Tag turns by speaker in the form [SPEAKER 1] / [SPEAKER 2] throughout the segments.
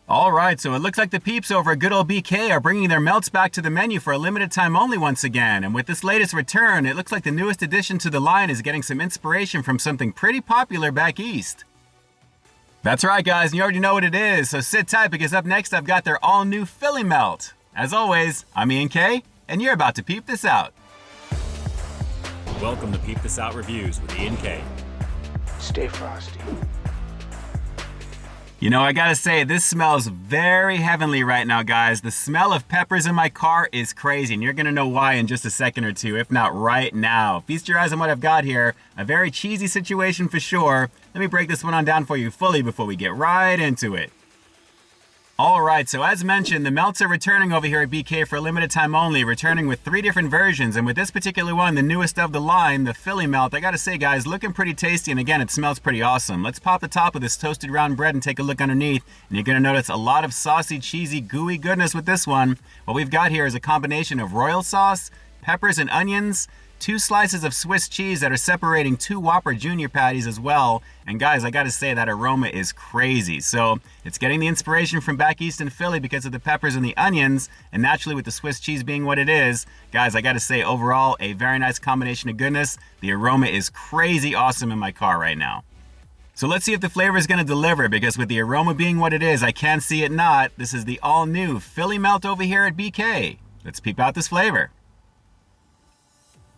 [SPEAKER 1] All right, so it looks like the peeps over at good old BK are bringing their melts back to the menu for a limited time only once again. And with this latest return, it looks like the newest addition to the line is getting some inspiration from something pretty popular back east. That's right, guys, and you already know what it is, so sit tight because up next I've got their all-new Philly Melt. As always, I'm Ian K, and you're about to peep this out.
[SPEAKER 2] Welcome to Peep This Out Reviews with Ian K.
[SPEAKER 3] Stay frosty.
[SPEAKER 1] You know, I gotta say, this smells very heavenly right now, guys. The smell of peppers in my car is crazy, and you're gonna know why in just a second or two, if not right now. Feast your eyes on what I've got here. A very cheesy situation for sure. Let me break this one on down for you fully before we get right into it. Alright, so as mentioned, the melts are returning over here at BK for a limited time only, returning with 3 different versions, and with this particular one, the newest of the line, the Philly Melt, I gotta say guys, looking pretty tasty, and again, it smells pretty awesome. Let's pop the top of this toasted round bread and take a look underneath, and you're gonna notice a lot of saucy, cheesy, gooey goodness with this one. What we've got here is a combination of royal sauce, peppers and onions, 2 slices of Swiss cheese that are separating 2 Whopper Junior patties as well. And guys, I gotta say that aroma is crazy. So it's getting the inspiration from back east in Philly because of the peppers and the onions, and naturally with the Swiss cheese being what it is, guys, I gotta say overall, a very nice combination of goodness. The aroma is crazy awesome in my car right now. So let's see if the flavor is gonna deliver, because with the aroma being what it is, I can't see it not. This is the all new Philly Melt over here at BK. Let's peep out this flavor.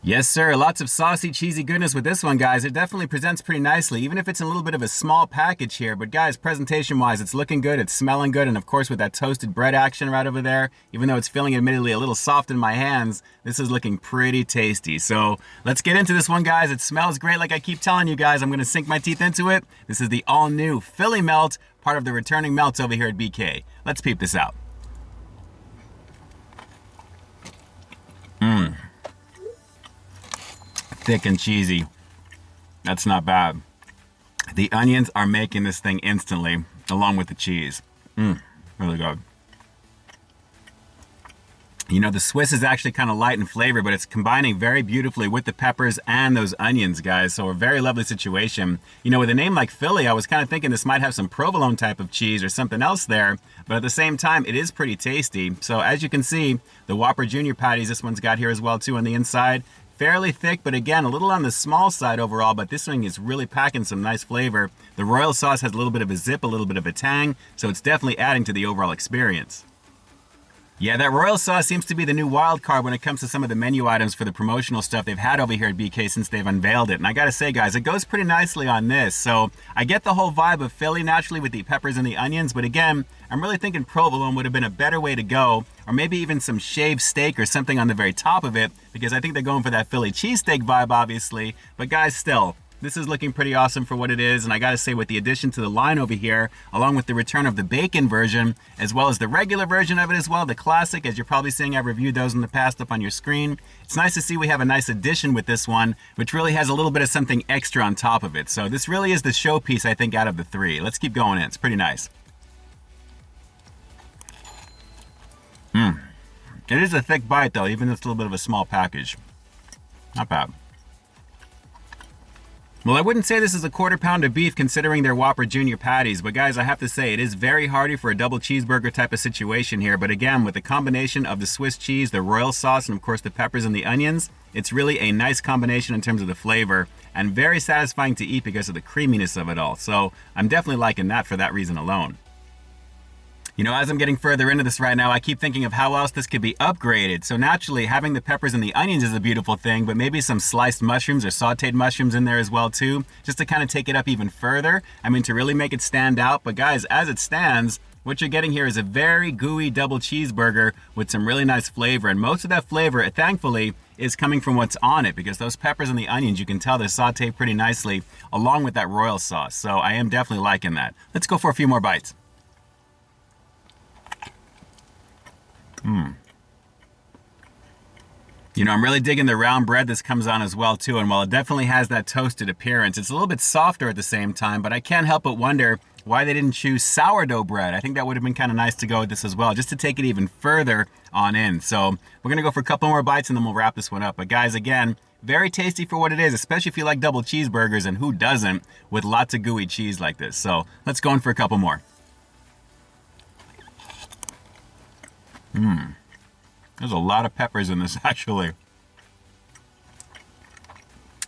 [SPEAKER 1] Yes, sir. Lots of saucy, cheesy goodness with this one, guys. It definitely presents pretty nicely, even if it's in a little bit of a small package here. But guys, presentation-wise, it's looking good, it's smelling good, and of course with that toasted bread action right over there, even though it's feeling admittedly a little soft in my hands, this is looking pretty tasty. So let's get into this one, guys. It smells great like I keep telling you guys. I'm going to sink my teeth into it. This is the all-new Philly Melt, part of the returning melts over here at BK. Let's peep this out. Thick and cheesy. That's not bad. The onions are making this thing instantly, along with the cheese. Really good. You know, the Swiss is actually kind of light in flavor, but it's combining very beautifully with the peppers and those onions, guys. So a very lovely situation. You know, with a name like Philly, I was kind of thinking this might have some provolone type of cheese or something else there, but at the same time, it is pretty tasty. So as you can see, the Whopper Junior patties, this one's got here as well too on the inside. Fairly thick, but again, a little on the small side overall, but this thing is really packing some nice flavor. The royal sauce has a little bit of a zip, a little bit of a tang, so it's definitely adding to the overall experience. Yeah, that royal sauce seems to be the new wild card when it comes to some of the menu items for the promotional stuff they've had over here at BK since they've unveiled it. And I gotta say, guys, it goes pretty nicely on this. So I get the whole vibe of Philly naturally with the peppers and the onions, but again, I'm really thinking provolone would have been a better way to go, or maybe even some shaved steak or something on the very top of it, because I think they're going for that Philly cheesesteak vibe, obviously. But guys, still, this is looking pretty awesome for what it is, and I gotta say with the addition to the line over here, along with the return of the bacon version, as well as the regular version of it as well, the classic, as you're probably seeing, I've reviewed those in the past up on your screen. It's nice to see we have a nice addition with this one, which really has a little bit of something extra on top of it. So this really is the showpiece, I think, out of the 3. Let's keep going in, it's pretty nice. It is a thick bite though, even though it's a little bit of a small package. Not bad. Well, I wouldn't say this is a quarter pound of beef considering their Whopper Junior patties, but guys, I have to say it is very hearty for a double cheeseburger type of situation here. But again, with the combination of the Swiss cheese, the royal sauce, and of course the peppers and the onions, it's really a nice combination in terms of the flavor and very satisfying to eat because of the creaminess of it all. So I'm definitely liking that for that reason alone. You know, as I'm getting further into this right now, I keep thinking of how else this could be upgraded. So naturally, having the peppers and the onions is a beautiful thing, but maybe some sliced mushrooms or sauteed mushrooms in there as well too, just to kind of take it up even further. I mean, to really make it stand out. But guys, as it stands, what you're getting here is a very gooey double cheeseburger with some really nice flavor. And most of that flavor, thankfully, is coming from what's on it, because those peppers and the onions, you can tell they're sauteed pretty nicely along with that royal sauce. So I am definitely liking that. Let's go for a few more bites. You know, I'm really digging the round bread this comes on as well too, and while it definitely has that toasted appearance, it's a little bit softer at the same time, but I can't help but wonder why they didn't choose sourdough bread. I think that would have been kind of nice to go with this as well, just to take it even further on in. So we're gonna go for a couple more bites and then we'll wrap this one up. But guys, again, very tasty for what it is, especially if you like double cheeseburgers, and who doesn't with lots of gooey cheese like this. So let's go in for a couple more. There's a lot of peppers in this, actually.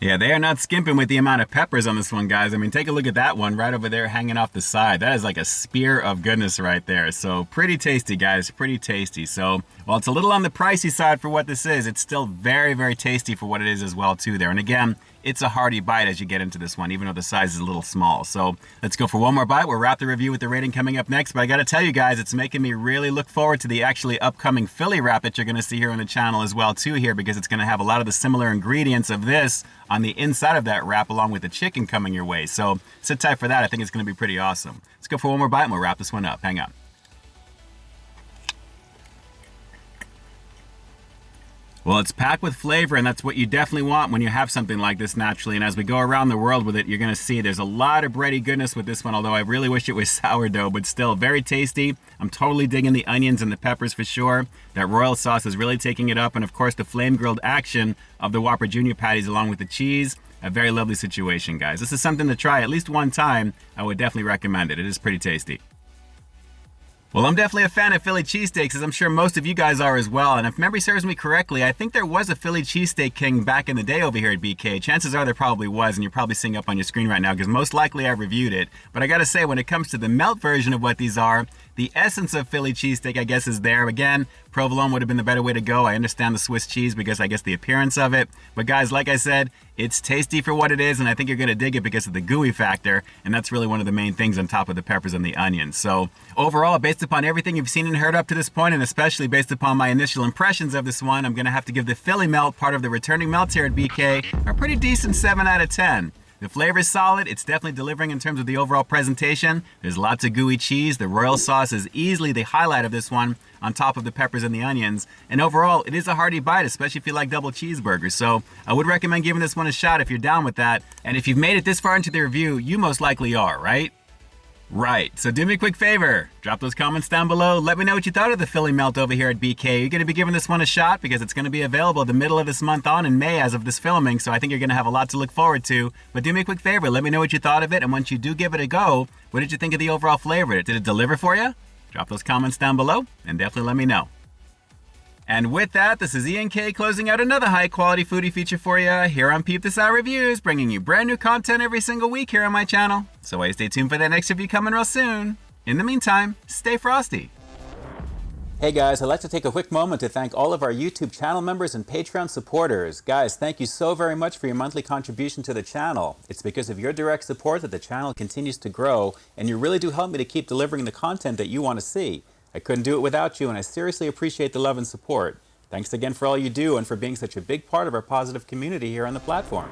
[SPEAKER 1] Yeah, they are not skimping with the amount of peppers on this one, guys. I mean, take a look at that one right over there hanging off the side. That is like a spear of goodness right there. So pretty tasty, guys, pretty tasty. So while it's a little on the pricey side for what this is, it's still very, very tasty for what it is as well, too, there. And again, it's a hearty bite as you get into this one, even though the size is a little small. So let's go for one more bite. We'll wrap the review with the rating coming up next. But I got to tell you guys, it's making me really look forward to the actually upcoming Philly wrap that you're going to see here on the channel as well, too, here, because it's going to have a lot of the similar ingredients of this on the inside of that wrap, along with the chicken coming your way. So sit tight for that. I think it's going to be pretty awesome. Let's go for one more bite and we'll wrap this one up. Hang on. Well, it's packed with flavor, and that's what you definitely want when you have something like this naturally. And as we go around the world with it, you're going to see there's a lot of bready goodness with this one, although I really wish it was sourdough, but still very tasty. I'm totally digging the onions and the peppers for sure. That royal sauce is really taking it up, and of course the flame grilled action of the Whopper Jr. patties along with the cheese. A very lovely situation, guys. This is something to try at least one time. I would definitely recommend it. It is pretty tasty. Well, I'm definitely a fan of Philly cheesesteaks, as I'm sure most of you guys are as well. And if memory serves me correctly, I think there was a Philly cheesesteak king back in the day over here at BK. Chances are there probably was, and you're probably seeing up on your screen right now, because most likely I've reviewed it. But I gotta say, when it comes to the melt version of what these are, the essence of Philly cheesesteak, I guess, is there. Again, provolone would have been the better way to go. I understand the Swiss cheese because I guess the appearance of it. But guys, like I said, it's tasty for what it is, and I think you're gonna dig it because of the gooey factor, and that's really one of the main things on top of the peppers and the onions. So overall, based upon everything you've seen and heard up to this point, and especially based upon my initial impressions of this one, I'm gonna have to give the Philly melt, part of the returning melts here at BK, a pretty decent 7 out of 10. The flavor is solid. It's definitely delivering in terms of the overall presentation. There's lots of gooey cheese. The royal sauce is easily the highlight of this one on top of the peppers and the onions. And overall, it is a hearty bite, especially if you like double cheeseburgers. So I would recommend giving this one a shot if you're down with that. And if you've made it this far into the review, you most likely are, right? Right, so do me a quick favor, drop those comments down below, let me know what you thought of the Philly melt over here at BK. You're going to be giving this one a shot because it's going to be available the middle of this month on in May as of this filming, so I think you're going to have a lot to look forward to. But do me a quick favor, let me know what you thought of it, and once you do give it a go, what did you think of the overall flavor? Did it deliver for you? Drop those comments down below, and definitely let me know. And with that, this is Ian K closing out another high-quality foodie feature for you here on Peep This Out Reviews, bringing you brand new content every single week here on my channel. So why stay tuned for that next review coming real soon. In the meantime, stay frosty. Hey guys, I'd like to take a quick moment to thank all of our YouTube channel members and Patreon supporters. Guys, thank you so very much for your monthly contribution to the channel. It's because of your direct support that the channel continues to grow, and you really do help me to keep delivering the content that you want to see. I couldn't do it without you, and I seriously appreciate the love and support. Thanks again for all you do and for being such a big part of our positive community here on the platform.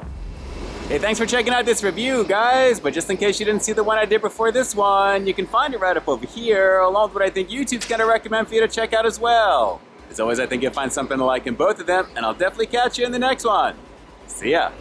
[SPEAKER 1] Hey, thanks for checking out this review, guys. But just in case you didn't see the one I did before this one, you can find it right up over here, along with what I think YouTube's going to recommend for you to check out as well. As always, I think you'll find something to like in both of them, and I'll definitely catch you in the next one. See ya.